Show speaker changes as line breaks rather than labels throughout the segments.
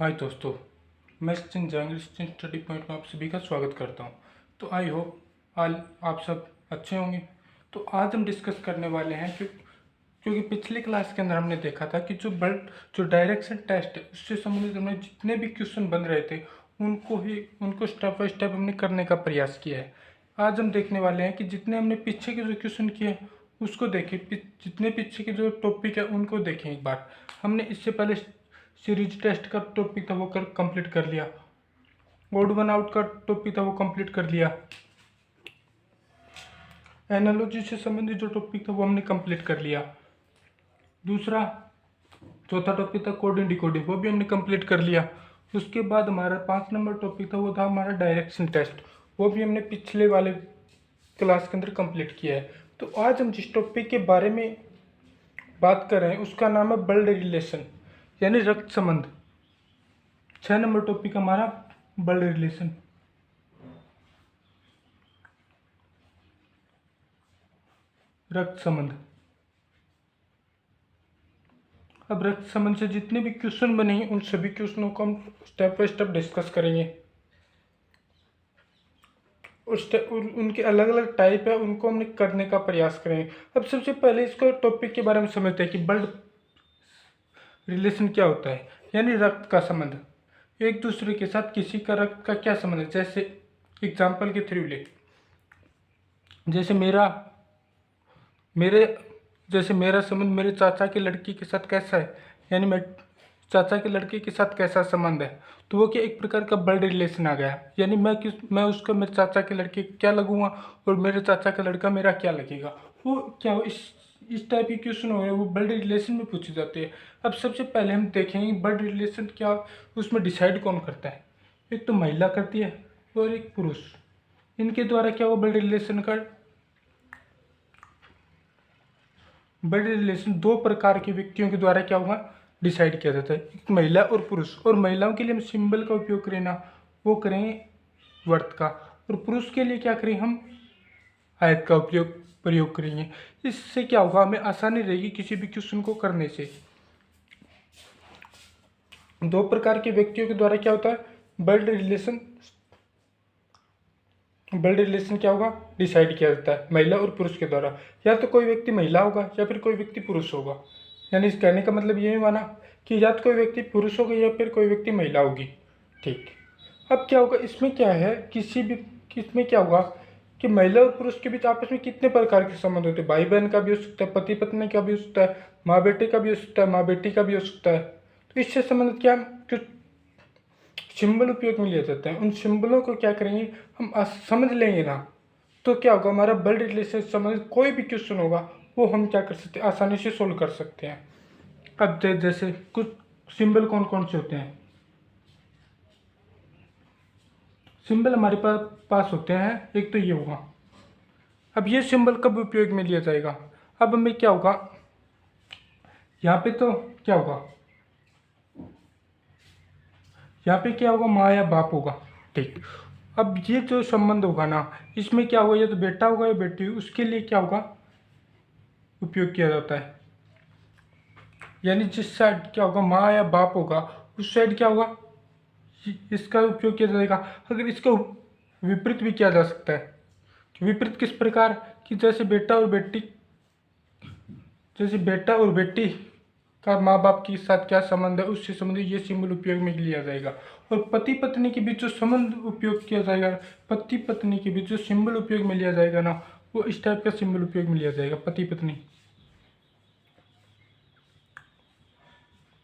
हाय दोस्तों, मैं Sachin Jahangir Sachin study point में आप सभी का स्वागत करता हूं। तो आई होप आज आप सब अच्छे होंगे। तो आज हम डिस्कस करने वाले हैं क्योंकि पिछले क्लास के अंदर हमने देखा था कि जो डायरेक्शन टेस्ट है उससे संबंधित हमने जितने भी क्वेश्चन बन रहे थे उनको स्टेप बाय स्टेप हमने करने का प्रयास किया है। आज हम देखने वाले हैं कि जितने हमने पीछे के जो क्वेश्चन किए उसको देखें, जितने पीछे के जो टॉपिक है उनको देखें एक बार। हमने इससे पहले सीरीज टेस्ट का टॉपिक था वो कंप्लीट कर लिया, ओड वन आउट का टॉपिक था वो कंप्लीट कर लिया, एनालॉजी से संबंधित जो टॉपिक था वो हमने कंप्लीट कर लिया। दूसरा चौथा टॉपिक था कोडिंग डिकोडिंग, वो भी हमने कंप्लीट कर लिया। उसके बाद हमारा 5 नंबर टॉपिक था वो था हमारा डायरेक्शन टेस्ट, वो भी हमने पिछले वाले क्लास के अंदर कंप्लीट किया है। तो आज हम जिस टॉपिक के बारे में बात कर रहे हैं उसका नाम है ब्लड रिलेशन यानी रक्त संबंध। 6 नंबर टॉपिक हमारा ब्लड रिलेशन। रक्त संबंध। अब रक्त संबंध से जितने भी क्वेश्चन बने हैं उन सभी क्वेश्चनों को हम स्टेप बाय स्टेप डिस्कस करेंगे। उनके अलग अलग टाइप है, उनको हमने करने का प्रयास करेंगे। अब सबसे पहले इसको टॉपिक के बारे में समझते हैं कि ब्लड रिलेशन क्या होता है, यानी रक्त का संबंध। एक दूसरे के साथ किसी का रक्त का क्या संबंध है। जैसे एग्जाम्पल के थ्रू ले, जैसे मेरा संबंध मेरे चाचा की लड़की के साथ कैसा है, यानी मैं चाचा के लड़के के साथ कैसा संबंध है, तो वो क्या एक प्रकार का ब्लड रिलेशन आ गया। यानी मैं उसका मेरे चाचा के लड़के क्या लगूंगा और मेरे चाचा का लड़का मेरा क्या लगेगा। वो क्या हो इस टाइप के क्वेश्चन हो गए, वो ब्लड रिलेशन में पूछे जाते हैं। अब सबसे पहले हम देखेंगे ब्लड रिलेशन क्या, उसमें डिसाइड कौन करता है। एक तो महिला करती है और एक पुरुष। इनके द्वारा क्या हुआ ब्लड रिलेशन दो प्रकार के व्यक्तियों के द्वारा क्या होगा डिसाइड किया जाता है, एक महिला और पुरुष। और महिलाओं के लिए हम सिंबल का उपयोग करें ना, वो करें वर्त का, और पुरुष के लिए क्या करें हम आयत का प्रयोग करेंगे। इससे क्या होगा, हमें आसानी रहेगी किसी भी क्वेश्चन को करने से। दो प्रकार के व्यक्तियों के द्वारा क्या होता है ब्लड रिलेशन क्या होगा डिसाइड किया जाता है महिला और पुरुष के द्वारा। या तो कोई व्यक्ति महिला होगा या फिर कोई व्यक्ति पुरुष होगा। यानी इस कहने का मतलब ये माना कि या तो कोई व्यक्ति पुरुष होगा या फिर कोई व्यक्ति महिला होगी। ठीक, अब क्या होगा इसमें क्या है, इसमें क्या होगा कि महिला और पुरुष के बीच आपस में कितने प्रकार के संबंध होते हैं। भाई बहन का भी हो सकता है, पति पत्नी का भी हो सकता है, माँ बेटे का भी हो सकता है, माँ बेटी का भी हो सकता है। तो इससे संबंधित क्या कुछ सिंबल उपयोग में लिए जाते हैं। उन सिंबलों को क्या करेंगे हम समझ लेंगे ना, तो क्या होगा हमारा ब्लड रिलेशन से संबंधित कोई भी क्वेश्चन होगा वो हम क्या कर सकते हैं आसानी से सोल्व कर सकते हैं। अब जैसे कुछ सिंबल कौन कौन से होते हैं। सिंबल हमारे पास होते हैं, एक तो ये होगा। अब ये सिंबल कब उपयोग में लिया जाएगा, अब हमें क्या होगा यहाँ पे तो क्या होगा, यहाँ पे क्या होगा माँ या बाप होगा। ठीक, अब ये जो संबंध होगा ना इसमें क्या होगा, या तो बेटा होगा या बेटी, उसके लिए क्या होगा उपयोग किया जाता है। यानी जिस साइड क्या होगा माँ या बाप होगा उस साइड क्या होगा इसका उपयोग किया जाएगा। अगर इसका विपरीत भी किया जा सकता है। विपरीत किस प्रकार कि जैसे बेटा और बेटी का माँ बाप के साथ क्या संबंध है उससे संबंधित ये सिंबल उपयोग में लिया जाएगा। और पति पत्नी के बीच जो संबंध उपयोग किया जाएगा, पति पत्नी के बीच जो सिंबल उपयोग में लिया जाएगा ना वो इस टाइप का सिंबल उपयोग में लिया जाएगा, पति पत्नी।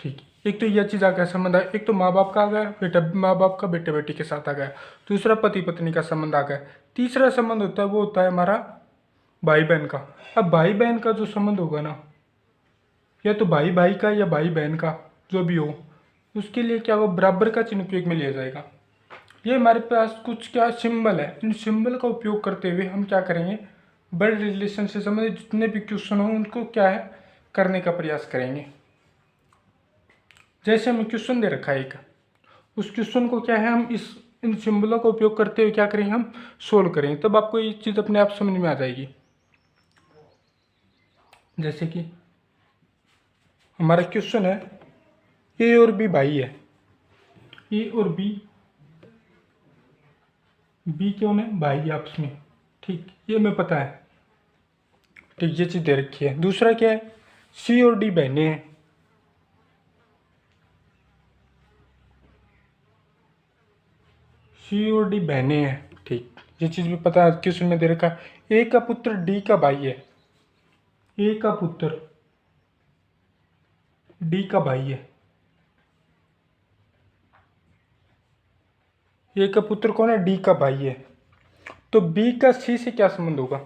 ठीक, एक तो यह चीज़ आ गया संबंध है, एक तो माँ बाप का आ गया, माँ बाप का बेटे बेटी के साथ आ गया। दूसरा पति पत्नी का संबंध आ गया। तीसरा संबंध होता है वो होता है हमारा भाई बहन का। अब भाई बहन का जो संबंध होगा ना, या तो भाई भाई का या भाई बहन का जो भी हो, उसके लिए क्या होगा बराबर का चिन्ह उपयोग में लिया जाएगा। ये हमारे पास कुछ क्या सिंबल है, इन सिंबल का उपयोग करते हुए हम क्या करेंगे ब्लड रिलेशन से संबंधित जितने भी क्वेश्चन हो उनको क्या है करने का प्रयास करेंगे। जैसे हमें क्वेश्चन दे रखा है एक, उस क्वेश्चन को क्या है हम इन सिंबलों का उपयोग करते हुए क्या करेंगे हम सोल्व करेंगे, तब आपको ये चीज़ अपने आप समझ में आ जाएगी। जैसे कि हमारा क्वेश्चन है ए और बी भाई है, ए और बी, बी कौन है, भाई आपस में। ठीक, ये हमें पता है। ठीक, ये चीज़ दे रखी है। दूसरा क्या है, सी और डी बहनें हैं। सी और डी बहनें हैं। ठीक, ये चीज़ भी पता है, क्वेश्चन में दे रखा है। ए का पुत्र डी का भाई है। ए का पुत्र डी का भाई है। ए का पुत्र कौन है, डी का भाई है। तो बी का सी से क्या संबंध होगा,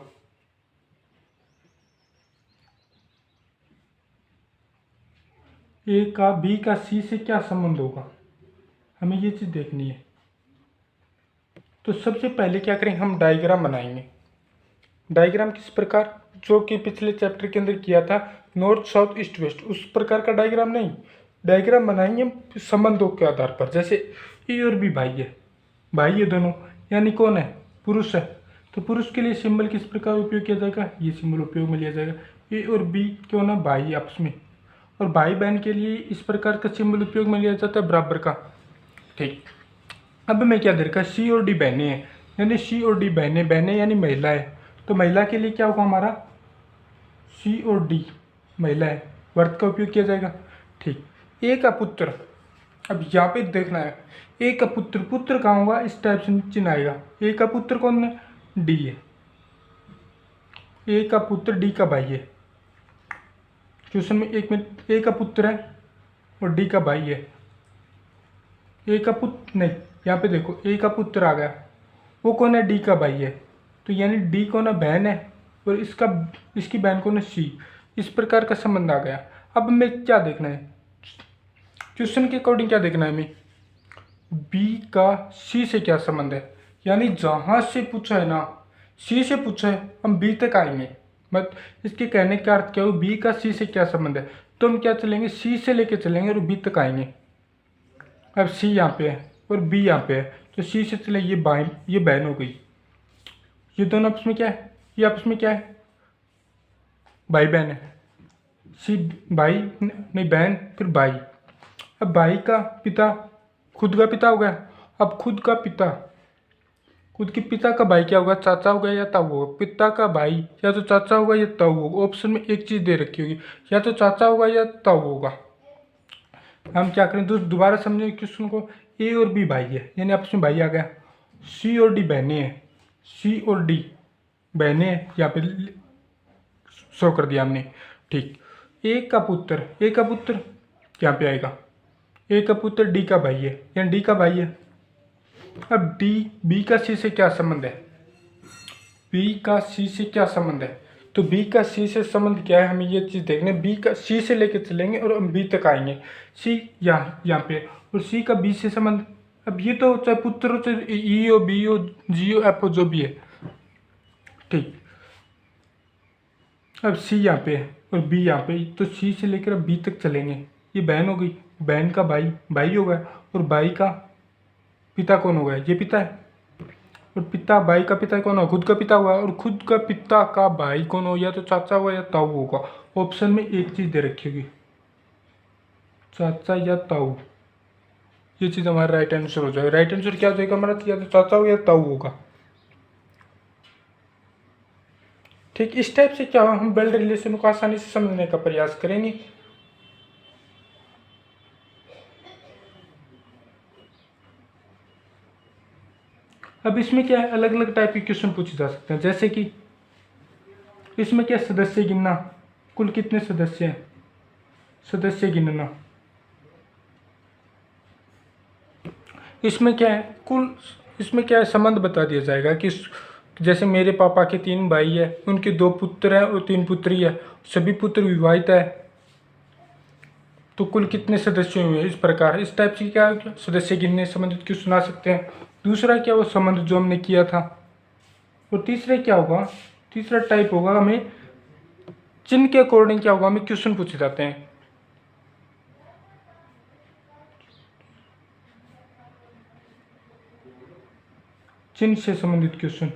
ए का बी का सी से क्या संबंध होगा, हमें ये चीज़ देखनी है। तो सबसे पहले क्या करेंगे, हम डायग्राम बनाएंगे। डायग्राम किस प्रकार, जो कि पिछले चैप्टर के अंदर किया था, नॉर्थ साउथ ईस्ट वेस्ट, उस प्रकार का डायग्राम नहीं। डायग्राम बनाएंगे संबंधों के आधार पर। जैसे ए और बी भाई है, भाई है दोनों, यानी कौन है, पुरुष है। तो पुरुष के लिए सिंबल किस प्रकार उपयोग किया जाएगा, ये सिंबल उपयोग में लिया जाएगा। ए और बी क्यों ना, भाई आपस में। और भाई बहन के लिए इस प्रकार का सिंबल उपयोग में लिया जाता है, बराबर का। ठीक, अब मैं क्या दे रखा है, सी और डी बहनें हैं, यानी सी और डी बहनें, बहनें यानी महिला है। तो महिला के लिए क्या होगा हमारा, सी और डी महिला है, वर्त का उपयोग किया जाएगा। ठीक, ए का पुत्र, अब यहाँ पे देखना है, ए का पुत्र, पुत्र कहाँ होगा, इस टाइप से चिन्ह आएगा। ए का पुत्र कौन है, डी है। ए का पुत्र डी का भाई है। क्वेश्चन में एक मिनट, ए का पुत्र है और डी का भाई है। ए का पुत्र नहीं, यहाँ पे देखो ए का पुत्र आ गया, वो कौन है, डी का भाई है। तो यानी डी कौन है, बहन है, और इसकी बहन कौन है, सी। इस प्रकार का संबंध आ गया। अब हमें क्या देखना है, क्वेश्चन के अकॉर्डिंग क्या देखना है हमें, बी का सी से क्या संबंध है। यानी जहाँ से पूछा है ना, सी से पूछा है, हम बी तक आएंगे। मत इसके कहने का अर्थ क्या हो, बी का सी से क्या संबंध है, तो हम क्या चलेंगे, सी से लेके चलेंगे और बी तक आएंगे। अब सी यहाँ पे है और बी यहाँ पे है, तो सी से चले, ये भाई, ये बहन हो गई। ये दोनों आपस में क्या है, ये आपस में क्या है, भाई बहन है। सी भाई नहीं बहन, फिर भाई। अब भाई का पिता खुद का पिता हो गया। अब खुद का पिता, खुद के पिता का भाई क्या होगा, चाचा होगा या ताऊ होगा। पिता का भाई या तो चाचा होगा या ताऊ होगा। ऑप्शन में एक चीज़ दे रखी होगी, या तो चाचा होगा या ताऊ होगा। हम क्या करें, दोबारा समझें क्वेश्चन को। ए और बी भाई है, यानी आपस में भाई आ गया। सी और डी बहनें हैं, सी और डी बहनें हैं, यहाँ पे शो कर दिया हमने। ठीक, ए का पुत्र यहाँ पे आएगा, ए का पुत्र डी का भाई है, यानी डी का भाई है। अब डी, बी का सी से क्या संबंध है, बी का सी से क्या संबंध है, तो बी का सी से संबंध क्या है, हमें ये चीज़ देखने। बी का सी से लेके चलेंगे और हम बी तक आएंगे। सी यहाँ पे, और सी का बी से संबंध। अब ये तो चाहे पुत्र हो, चाहे ई हो, बी हो, जी हो, एफ हो, जो भी है। ठीक, अब सी यहाँ पे है और बी यहाँ पे, तो सी से लेकर अब बी तक चलेंगे। ये बहन हो गई, बहन का भाई हो गया, और भाई का पिता कौन हो गया, ये पिता है। और पिता, भाई का पिता कौन हो, खुद का पिता हुआ, और खुद का पिता का भाई कौन हो, या तो चाचा हुआ या ताऊ होगा। ऑप्शन में एक चीज़ दे रखी होगी, चाचा या ताऊ। ये चीज़ हमारा राइट आंसर हो जाएगा। राइट आंसर क्या हो जाएगा हमारा, या तो चाचा हो या ताऊ होगा। ठीक, इस टाइप से क्या हम ब्लड रिलेशन को आसानी से समझने का प्रयास करेंगे। अब इसमें क्या है, अलग अलग टाइप के क्वेश्चन पूछे जा सकते हैं। जैसे कि इसमें क्या, सदस्य गिनना, कुल कितने सदस्य हैं, सदस्य गिनना। इसमें क्या है, कुल, इसमें क्या है, संबंध बता दिया जाएगा कि जैसे मेरे पापा के 3 भाई है, उनके 2 पुत्र हैं और 3 पुत्री है, सभी पुत्र विवाहित है, तो कुल कितने सदस्य हुए, इस प्रकार। इस टाइप से क्या है, सदस्य गिनने संबंधित क्यों सुना सकते हैं। दूसरा क्या, वो संबंध जो हमने किया था। और तीसरा क्या होगा, तीसरा टाइप होगा, हमें चिन्ह के अकॉर्डिंग क्या होगा, हमें क्वेश्चन पूछे जाते हैं। चिन्ह से संबंधित क्वेश्चन,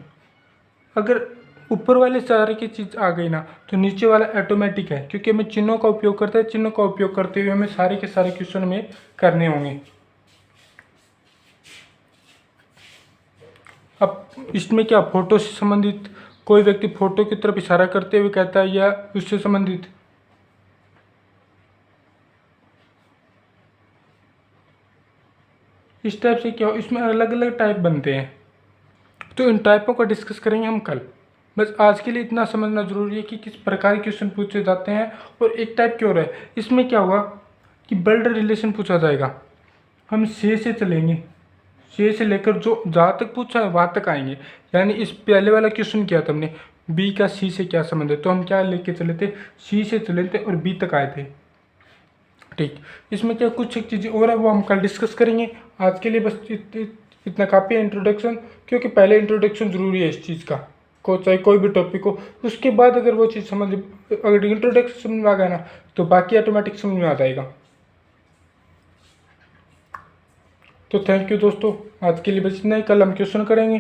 अगर ऊपर वाले सारे की चीज़ आ गई ना, तो नीचे वाला ऑटोमेटिक है, क्योंकि हमें चिन्हों का उपयोग करते हैं। चिन्हों का उपयोग करते हुए हमें सारे के सारे क्वेश्चन में करने होंगे। अब इसमें क्या फोटो से संबंधित, कोई व्यक्ति फोटो की तरफ इशारा करते हुए कहता है या उससे संबंधित। इस टाइप से क्या हो, इसमें अलग अलग टाइप बनते हैं, तो इन टाइपों का डिस्कस करेंगे हम कल। बस आज के लिए इतना समझना जरूरी है कि किस प्रकार के क्वेश्चन पूछे जाते हैं और एक टाइप क्यों रहा है। इसमें क्या होगा कि ब्लड रिलेशन पूछा जाएगा, हम से चलेंगे, से लेकर जो जहाँ तक पूछा है वहाँ तक आएंगे। यानी इस पहले वाला क्वेश्चन किया था हमने, बी का सी से क्या संबंध है, तो हम क्या लेके चले थे, सी से चले थे और बी तक आए थे। ठीक, इसमें क्या कुछ एक चीज़ें और है वो हम कल डिस्कस करेंगे। आज के लिए बस इतना काफ़ी है इंट्रोडक्शन, क्योंकि पहले इंट्रोडक्शन ज़रूरी है इस चीज़ का, को चाहे कोई भी टॉपिक हो। उसके बाद अगर वो चीज़ समझ, अगर इंट्रोडक्शन समझ में आ गया ना तो बाकी ऑटोमेटिक समझ में आ जाएगा। तो थैंक यू दोस्तों, आज के लिए बस इतना ही, कल हम क्वेश्चन करेंगे।